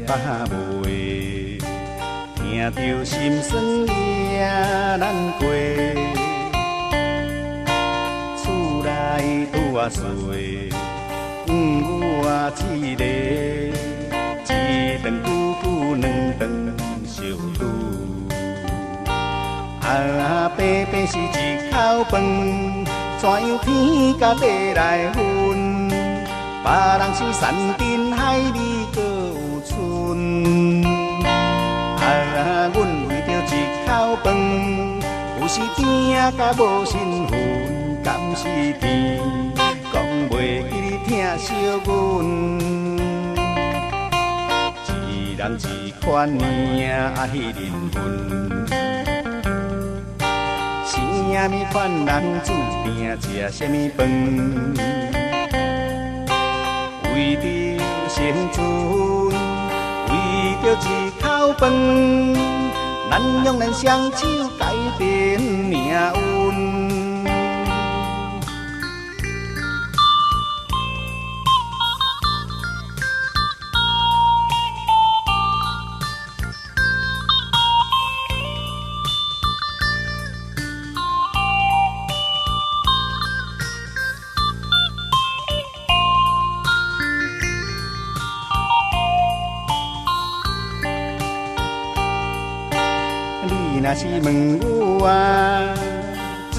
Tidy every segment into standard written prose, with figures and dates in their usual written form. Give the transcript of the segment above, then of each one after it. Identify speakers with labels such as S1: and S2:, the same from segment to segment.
S1: 把袂，听着心酸也难过。厝内拄啊睡，我一个，一顿久久两顿烧拄。白白是一口饭，怎样天甲地来分？别人是山珍海味搁有剩，阮为着一口饭，有时拼甲无身份，敢是天讲袂记你疼惜阮？一人一款命爱人分。啥物款人注定吃啥物饭？为着生存，为着一口饭，咱用咱双手改变命运。你若是问我吃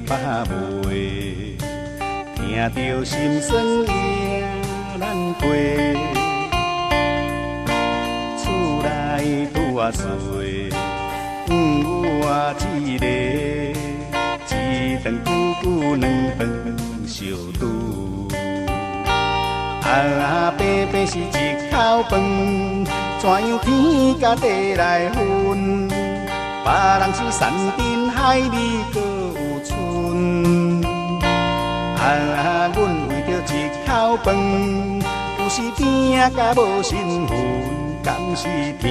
S1: 饱未，听着心酸也难过。厝内拄啊睡，我一个，一顿久久两顿烧拄。白白是一口饭，怎样天甲地来分？别人是山珍海味搁有剩，阮为着一口饭，有时拼甲无身份，敢是天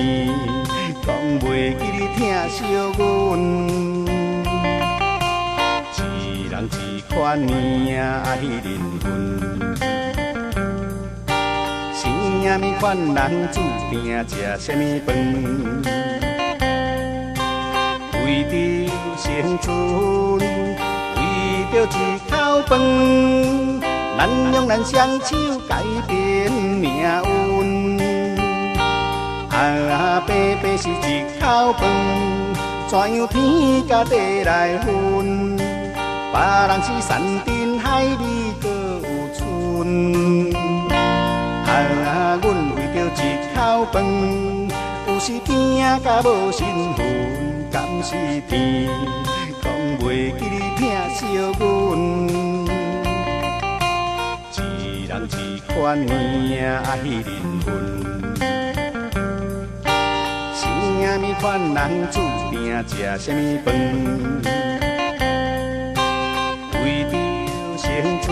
S1: 讲袂记你疼惜阮？一人一款命爱人分，啥物款人注定吃啥物饭？为着生存，为着一口饭，咱用咱双手改变命运。白白是一口饭，怎样天甲地来分？别人是山珍海味搁有剩，阮为着一口饭，有时拼甲无身份。敢是天讲袂记你疼惜阮？一人一款命爱人分，啥物款人注定吃啥物饭？为着生存，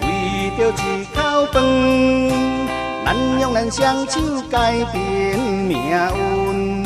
S1: 为着一口饭，咱用咱双手改变命运。